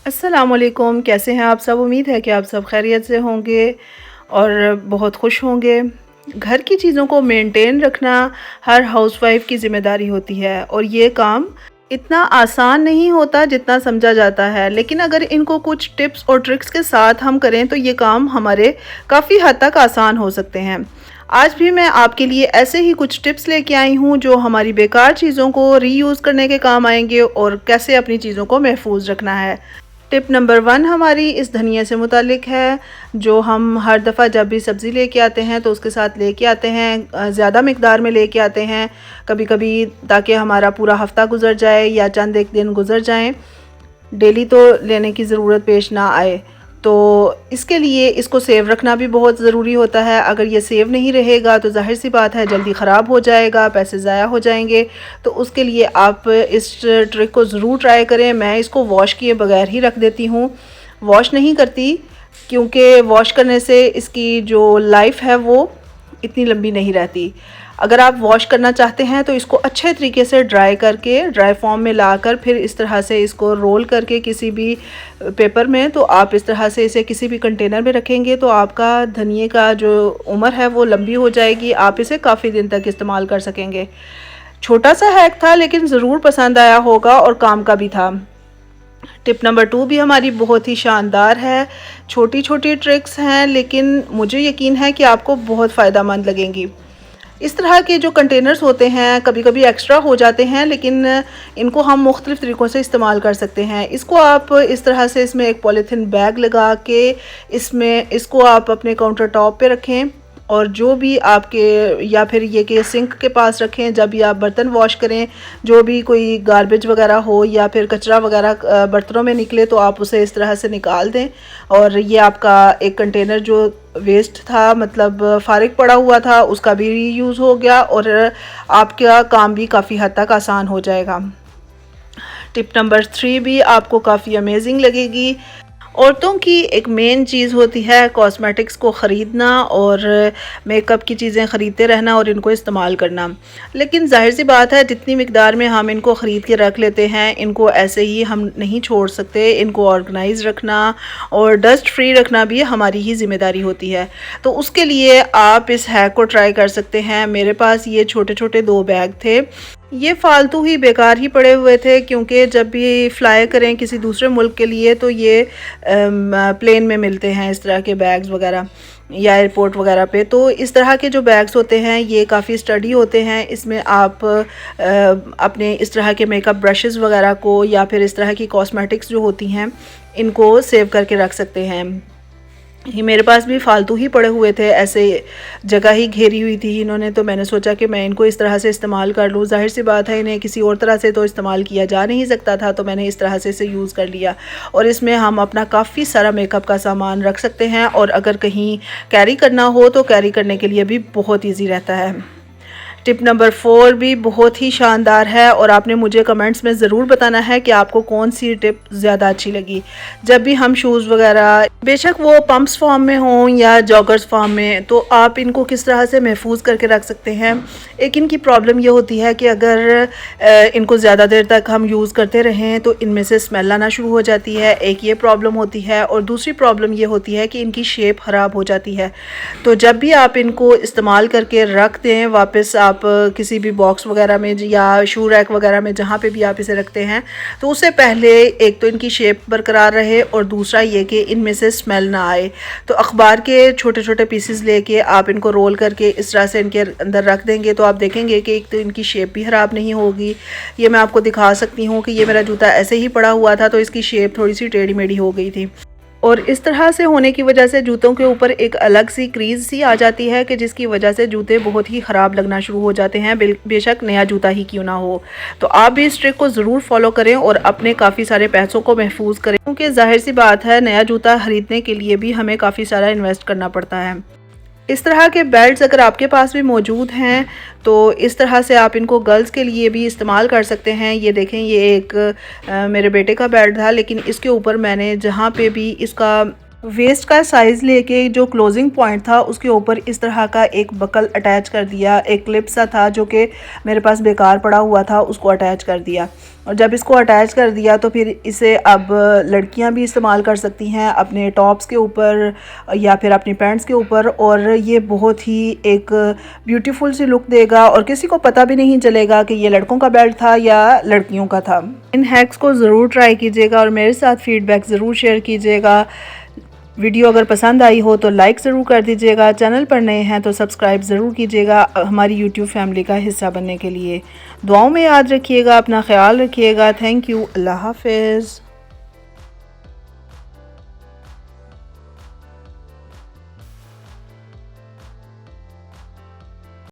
अस्सलामुअलैकुम, कैसे हैं आप सब? उम्मीद है कि आप सब खैरियत से होंगे और बहुत खुश होंगे। घर की चीज़ों को मेंटेन रखना हर हाउसवाइफ़ की ज़िम्मेदारी होती है और ये काम इतना आसान नहीं होता जितना समझा जाता है। लेकिन अगर इनको कुछ टिप्स और ट्रिक्स के साथ हम करें तो ये काम हमारे काफ़ी हद तक आसान हो सकते हैं। आज भी मैं आपके लिए ऐसे ही कुछ टिप्स लेके आई हूँ जो हमारी बेकार चीज़ों को रीयूज़ करने के काम आएँगे और कैसे अपनी चीज़ों को महफूज़ रखना है। टिप नंबर 1 हमारी इस धनिया से मुतालिक है, जो हम हर दफ़ा जब भी सब्ज़ी लेके आते हैं तो उसके साथ लेके आते हैं, ज़्यादा मिकदार में लेके आते हैं कभी-कभी, ताकि हमारा पूरा हफ़्ता गुज़र जाए या चंद एक दिन गुज़र जाएँ, डेली तो लेने की ज़रूरत पेश ना आए। तो इसके लिए इसको सेव रखना भी बहुत ज़रूरी होता है। अगर ये सेव नहीं रहेगा तो ज़ाहिर सी बात है जल्दी ख़राब हो जाएगा, पैसे ज़ाया हो जाएंगे। तो उसके लिए आप इस ट्रिक को ज़रूर ट्राई करें। मैं इसको वॉश किए बगैर ही रख देती हूँ, वॉश नहीं करती, क्योंकि वॉश करने से इसकी जो लाइफ है वो इतनी लंबी नहीं रहती। अगर आप वॉश करना चाहते हैं तो इसको अच्छे तरीके से ड्राई करके, ड्राई फॉर्म में लाकर फिर इस तरह से इसको रोल करके किसी भी पेपर में, तो आप इस तरह से इसे किसी भी कंटेनर में रखेंगे तो आपका धनिए का जो उम्र है वो लंबी हो जाएगी। आप इसे काफ़ी दिन तक इस्तेमाल कर सकेंगे। छोटा सा हैक था लेकिन ज़रूर पसंद आया होगा और काम का भी था। टिप नंबर 2 भी हमारी बहुत ही शानदार है। छोटी छोटी ट्रिक्स हैं लेकिन मुझे यकीन है कि आपको बहुत फ़ायदेमंद लगेंगी। इस तरह के जो कंटेनर्स होते हैं कभी कभी एक्स्ट्रा हो जाते हैं, लेकिन इनको हम मुख्तलिफ़ तरीक़ों से इस्तेमाल कर सकते हैं। इसको आप इस तरह से इसमें एक पॉलीथीन बैग लगा के इसको आप अपने काउंटर टॉप पे रखें और जो भी आपके, या फिर ये कि सिंक के पास रखें। जब भी आप बर्तन वॉश करें, जो भी कोई गार्बेज वगैरह हो या फिर कचरा वगैरह बर्तनों में निकले तो आप उसे इस तरह से निकाल दें और ये आपका एक कंटेनर जो वेस्ट था, मतलब फारिग पड़ा हुआ था, उसका भी रीयूज़ हो गया और आपका काम भी काफ़ी हद तक आसान हो जाएगा। टिप नंबर 3 भी आपको काफ़ी अमेजिंग लगेगी। औरतों की एक मेन चीज़ होती है कॉस्मेटिक्स को ख़रीदना और मेकअप की चीज़ें ख़रीदते रहना और इनको इस्तेमाल करना। लेकिन जाहिर सी बात है जितनी मिकदार में हम इनको ख़रीद के रख लेते हैं, इनको ऐसे ही हम नहीं छोड़ सकते। इनको ऑर्गेनाइज रखना और डस्ट फ्री रखना भी हमारी ही ज़िम्मेदारी होती है। तो उसके लिए आप इस हैक को ट्राई कर सकते हैं। मेरे पास ये छोटे छोटे 2 बैग थे, ये फालतू ही बेकार ही पड़े हुए थे, क्योंकि जब भी फ्लाई करें किसी दूसरे मुल्क के लिए तो ये प्लेन में मिलते हैं इस तरह के बैग्स वगैरह या एयरपोर्ट वगैरह पे। तो इस तरह के जो बैग्स होते हैं ये काफ़ी स्टडी होते हैं। इसमें आप अपने इस तरह के मेकअप ब्रशेज़ वगैरह को या फिर इस तरह की कॉस्मेटिक्स जो होती हैं इनको सेव करके रख सकते हैं। ये मेरे पास भी फालतू ही पड़े हुए थे, ऐसे जगह ही घेरी हुई थी इन्होंने, तो मैंने सोचा कि मैं इनको इस तरह से इस्तेमाल कर लूँ। ज़ाहिर सी बात है इन्हें किसी और तरह से तो इस्तेमाल किया जा नहीं सकता था, तो मैंने इस तरह से इसे यूज़ कर लिया और इसमें हम अपना काफ़ी सारा मेकअप का सामान रख सकते हैं और अगर कहीं कैरी करना हो तो कैरी करने के लिए भी बहुत ईजी रहता है। टिप नंबर 4 भी बहुत ही शानदार है और आपने मुझे कमेंट्स में ज़रूर बताना है कि आपको कौन सी टिप ज़्यादा अच्छी लगी। जब भी हम शूज़ वगैरह, बेशक वो पम्प्स फॉर्म में हों या जॉगर्स फॉर्म में, तो आप इनको किस तरह से महफूज करके रख सकते हैं। एक इनकी प्रॉब्लम ये होती है कि अगर इनको ज़्यादा देर तक हम यूज़ करते रहें तो इनमें से स्मेल आना शुरू हो जाती है। एक ये प्रॉब्लम होती है और दूसरी प्रॉब्लम ये होती है कि इनकी शेप ख़राब हो जाती है। तो जब भी आप इनको इस्तेमाल करके रख दें वापस, आप किसी भी बॉक्स वगैरह में या शू रैक वगैरह में जहाँ पे भी आप इसे रखते हैं, तो उससे पहले एक तो इनकी शेप बरकरार रहे और दूसरा ये कि इनमें से स्मेल ना आए। तो अखबार के छोटे छोटे पीसेस लेके आप इनको रोल करके इस तरह से इनके अंदर रख देंगे तो आप देखेंगे कि एक तो इनकी शेप भी ख़राब नहीं होगी। ये मैं आपको दिखा सकती हूँ कि ये मेरा जूता ऐसे ही पड़ा हुआ था तो इसकी शेप थोड़ी सी टेढ़ी मेढ़ी हो गई थी और इस तरह से होने की वजह से जूतों के ऊपर एक अलग सी क्रीज सी आ जाती है कि जिसकी वजह से जूते बहुत ही ख़राब लगना शुरू हो जाते हैं, बेशक नया जूता ही क्यों ना हो। तो आप भी इस ट्रिक को ज़रूर फॉलो करें और अपने काफ़ी सारे पैसों को महफूज करें, क्योंकि जाहिर सी बात है नया जूता ख़रीदने के लिए भी हमें काफ़ी सारा इन्वेस्ट करना पड़ता है। इस तरह के बेल्ट्स अगर आपके पास भी मौजूद हैं तो इस तरह से आप इनको गर्ल्स के लिए भी इस्तेमाल कर सकते हैं। ये देखें, ये एक मेरे बेटे का बेल्ट था, लेकिन इसके ऊपर मैंने जहाँ पे भी इसका वेस्ट का साइज़ लेके जो क्लोजिंग पॉइंट था उसके ऊपर इस तरह का एक बकल अटैच कर दिया, एक क्लिप सा था जो कि मेरे पास बेकार पड़ा हुआ था, उसको अटैच कर दिया। और जब इसको अटैच कर दिया तो फिर इसे अब लड़कियां भी इस्तेमाल कर सकती हैं अपने टॉप्स के ऊपर या फिर अपनी पैंट्स के ऊपर, और ये बहुत ही एक ब्यूटीफुल सी लुक देगा और किसी को पता भी नहीं चलेगा कि ये लड़कों का बेल्ट था या लड़कियों का था। इन हैक्स को ज़रूर ट्राई कीजिएगा और मेरे साथ फीडबैक ज़रूर शेयर कीजिएगा। वीडियो अगर पसंद आई हो तो लाइक ज़रूर कर दीजिएगा, चैनल पर नए हैं तो सब्सक्राइब ज़रूर कीजिएगा हमारी यूट्यूब फैमिली का हिस्सा बनने के लिए। दुआओं में याद रखिएगा, अपना ख्याल रखिएगा। Thank you. अल्लाह हाफ़िज़।